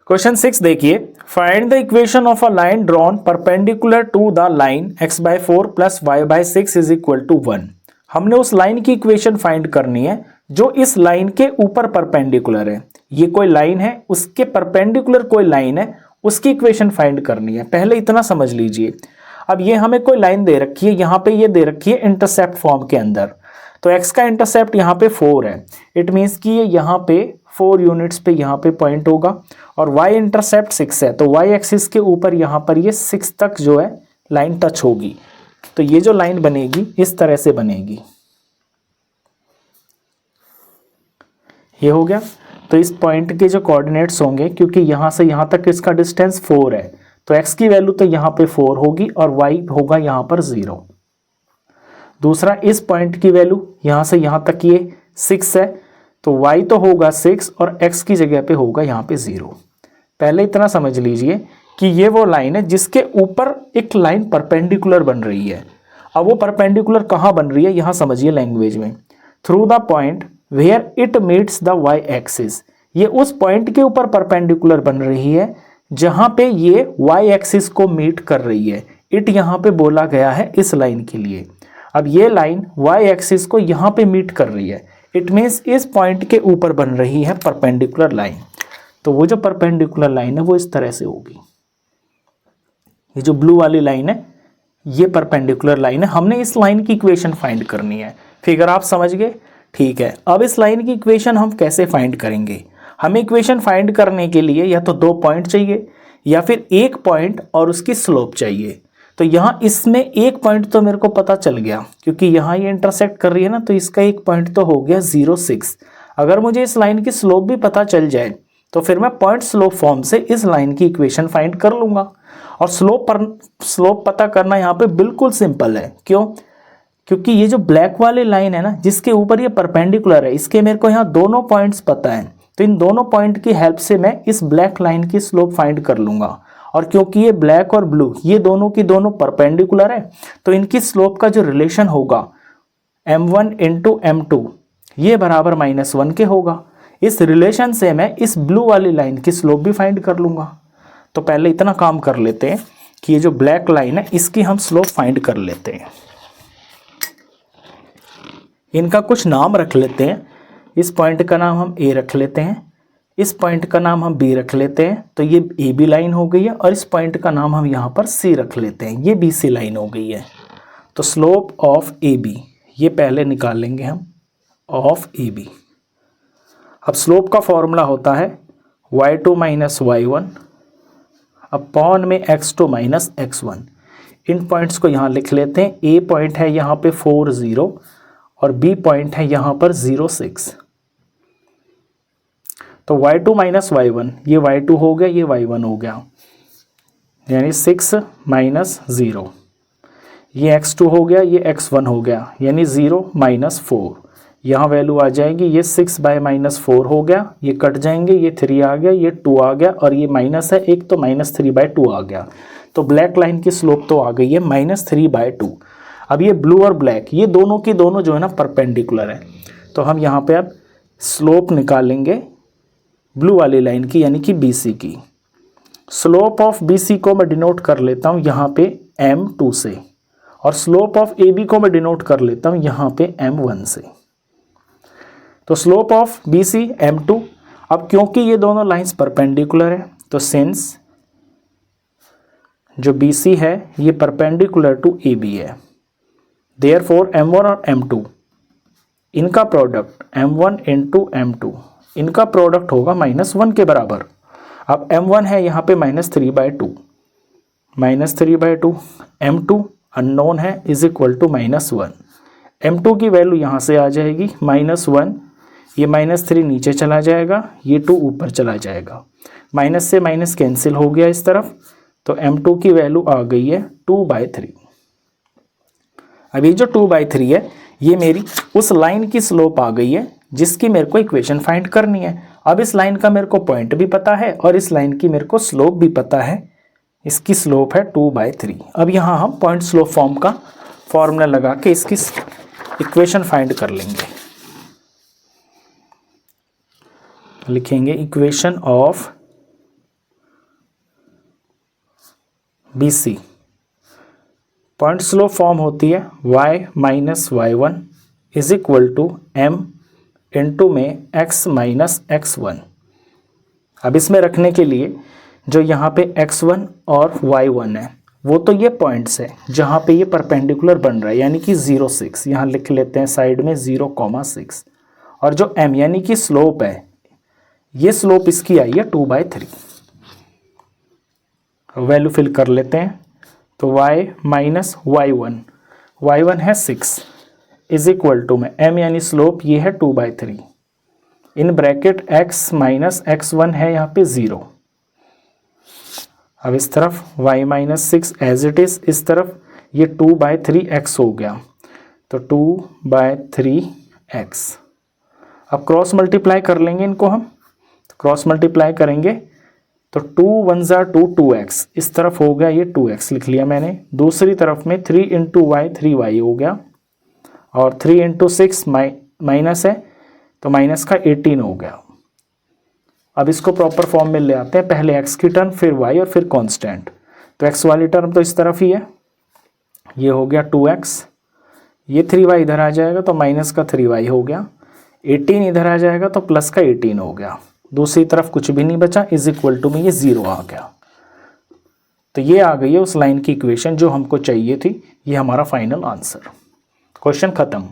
Question 6 देखिए, find the equation of a line drawn perpendicular to the line x/4 plus y/6 is equal to 1। हमने उस line की equation find करनी है जो इस लाइन के ऊपर परपेंडिकुलर है। ये कोई लाइन है, उसके परपेंडिकुलर कोई लाइन है, उसकी इक्वेशन फाइंड करनी है। पहले इतना समझ लीजिए। अब ये हमें कोई लाइन दे रखी है, यहाँ पे ये दे रखी है इंटरसेप्ट फॉर्म के अंदर। तो x का इंटरसेप्ट यहाँ पे 4 है, इट मीन्स कि ये यहाँ पे 4 यूनिट्स पे यहाँ पे पॉइंट होगा, और y इंटरसेप्ट 6 है, तो y एक्सिस के ऊपर यहाँ पर ये 6 तक जो है लाइन टच होगी। तो ये जो लाइन बनेगी इस तरह से बनेगी। ये हो गया। तो इस पॉइंट के जो कोऑर्डिनेट्स होंगे, क्योंकि यहाँ से यहाँ तक इसका डिस्टेंस 4 है, तो x की वैल्यू तो यहाँ पे 4 होगी और y होगा यहाँ पर 0। दूसरा, इस पॉइंट की वैल्यू यहाँ से यहाँ तक ये 6 है, तो y तो होगा 6 और x की जगह पे होगा यहाँ पे 0। पहले इतना समझ लीजिए कि ये वो लाइन है जिसके ऊपर एक लाइन परपेंडिकुलर बन रही है। अब वो परपेंडिकुलर कहाँ बन रही है, यहाँ समझिए लैंग्वेज में, through the point where it meets the y axis. ये उस पॉइंट के ऊपर परपेंडिकुलर बन रही है जहाँ पे ये y एक्सिस को मीट कर रही है। इट यहाँ पे बोला गया है इस लाइन के लिए। अब ये लाइन y एक्सिस को यहाँ पे मीट कर रही है, इट मीन्स इस पॉइंट के ऊपर बन रही है परपेंडिकुलर लाइन। तो वो जो परपेंडिकुलर लाइन है वो इस तरह से होगी। ये जो ब्लू वाली लाइन है ये परपेंडिकुलर लाइन है। हमने इस लाइन की इक्वेशन फाइंड करनी है। फिगर आप समझ गए? ठीक है। अब इस लाइन की इक्वेशन हम कैसे फाइंड करेंगे? हमें इक्वेशन फाइंड करने के लिए या तो 2 पॉइंट चाहिए या फिर 1 पॉइंट और उसकी स्लोप चाहिए। तो यहाँ इसमें 1 पॉइंट तो मेरे को पता चल गया, क्योंकि यहाँ ये इंटरसेक्ट कर रही है ना, तो इसका 1 पॉइंट तो हो गया 0,6। अगर मुझे इस लाइन की स्लोप भी पता चल जाए तो फिर मैं पॉइंट स्लोप फॉर्म से इस लाइन की इक्वेशन फाइंड कर लूंगा। और स्लोप पता करना यहाँ पे बिल्कुल सिंपल है। क्यों? क्योंकि ये जो ब्लैक वाली लाइन है ना, जिसके ऊपर ये परपेंडिकुलर है, इसके मेरे को यहाँ दोनों पॉइंट्स पता है। तो इन दोनों पॉइंट की हेल्प से मैं इस ब्लैक लाइन की स्लोप फाइंड कर लूंगा। और क्योंकि ये ब्लैक और ब्लू ये दोनों की दोनों परपेंडिकुलर है, तो इनकी स्लोप का जो रिलेशन होगा m1 इंटू m2 ये बराबर -1 के होगा। इस रिलेशन से मैं इस ब्लू वाली लाइन की स्लोप भी फाइंड कर लूंगा। तो पहले इतना काम कर लेते हैं कि ये जो ब्लैक लाइन है इसकी हम स्लोप फाइंड कर लेते हैं। इनका कुछ नाम रख लेते हैं। इस पॉइंट का नाम हम A रख लेते हैं, इस पॉइंट का नाम हम B रख लेते हैं, तो ये AB लाइन हो गई है। और इस पॉइंट का नाम हम यहाँ पर C रख लेते हैं, ये BC लाइन हो गई है। तो स्लोप ऑफ AB ये पहले निकालेंगे हम, ऑफ AB। अब स्लोप का फॉर्मूला होता है y2 माइनस y1 अपॉन में x2 माइनस x1। इन पॉइंट्स को यहाँ लिख लेते हैं। A पॉइंट है यहाँ पे 4, 0 और B पॉइंट है यहाँ पर 0, 6। तो y2 माइनस y1 ये y2 हो गया, ये y1 हो गया, यानी 6 माइनस 0। ये x2 हो गया, ये x1 हो गया, यानी 0 माइनस 4। यहाँ वैल्यू आ जाएगी, ये 6 बाय -4 हो गया, ये कट जाएंगे, ये 3 आ गया, ये 2 आ गया, और ये माइनस है एक, तो -3/2 आ गया। तो ब्लैक लाइन की स्लोप तो आ गई है -3/2। अब ये ब्लू और ब्लैक ये दोनों की दोनों जो है ना परपेंडिकुलर है, तो हम यहाँ पे अब स्लोप निकालेंगे ब्लू वाली लाइन की, यानी कि BC की। स्लोप ऑफ BC को मैं डिनोट कर लेता हूँ यहाँ पे M2 से, और स्लोप ऑफ AB को मैं डिनोट कर लेता हूँ यहाँ पे M1 से। तो स्लोप ऑफ BC M2। अब क्योंकि ये दोनों लाइंस परपेंडिकुलर है, तो सिंस जो BC है ये परपेंडिकुलर टू AB है, देयरफॉर M1 और M2 इनका प्रोडक्ट M1 इंटू M2 इनका प्रोडक्ट होगा -1 के बराबर। अब M1 है यहाँ पे -3/2, -3/2। M2 अननोन है इज इक्वल टू -1। M2 की वैल्यू यहाँ से आ जाएगी -1, ये -3 नीचे चला जाएगा, ये 2 ऊपर चला जाएगा, माइनस से माइनस कैंसिल हो गया इस तरफ। तो M2 की वैल्यू आ गई है 2/3। अब ये जो 2/3 है ये मेरी उस लाइन की स्लोप आ गई है जिसकी मेरे को इक्वेशन फाइंड करनी है। अब इस लाइन का मेरे को पॉइंट भी पता है और इस लाइन की मेरे को स्लोप भी पता है। इसकी स्लोप है 2/3। अब यहाँ हम पॉइंट स्लोप फॉर्म का फॉर्मूला लगा के इसकी इक्वेशन फाइंड कर लेंगे। लिखेंगे equation of BC। Point slope form होती है y minus y1 is equal to m into में x माइनस x1। अब इसमें रखने के लिए जो यहाँ पे x1 और y1 है वो तो ये पॉइंट्स है जहाँ पे ये परपेंडिकुलर बन रहा है, यानी कि 0 6, यहाँ लिख लेते हैं साइड में 0,6। और जो m यानी कि स्लोप है, ये स्लोप इसकी आई है 2/3। वैल्यू फिल कर लेते हैं। तो y माइनस y1 है 6 इज इक्वल टू में m यानी स्लोप ये है 2/3 in bracket x minus x1 है यहाँ पे 0। अब इस तरफ y minus 6 as it is, इस तरफ ये 2/3x हो गया, तो 2/3x। अब क्रॉस मल्टीप्लाई कर लेंगे इनको हम, तो क्रॉस मल्टीप्लाई करेंगे तो 2 1 2 2x, इस तरफ हो गया ये 2x लिख लिया मैंने। दूसरी तरफ में 3 इंटू वाई 3y हो गया, और 3 इंटू 6 माइनस है तो माइनस का 18 हो गया। अब इसको प्रॉपर फॉर्म में ले आते हैं, पहले x की टर्म फिर y और फिर कांस्टेंट। तो x वाली टर्म तो इस तरफ ही है, ये हो गया 2x, ये 3y इधर आ जाएगा तो माइनस का 3y हो गया, 18 इधर आ जाएगा तो प्लस का 18 हो गया, दूसरी तरफ कुछ भी नहीं बचा, इज इक्वल टू में ये 0 आ गया। तो ये आ गई है उस लाइन की इक्वेशन जो हमको चाहिए थी, ये हमारा फाइनल आंसर। क्वेश्चन खत्म।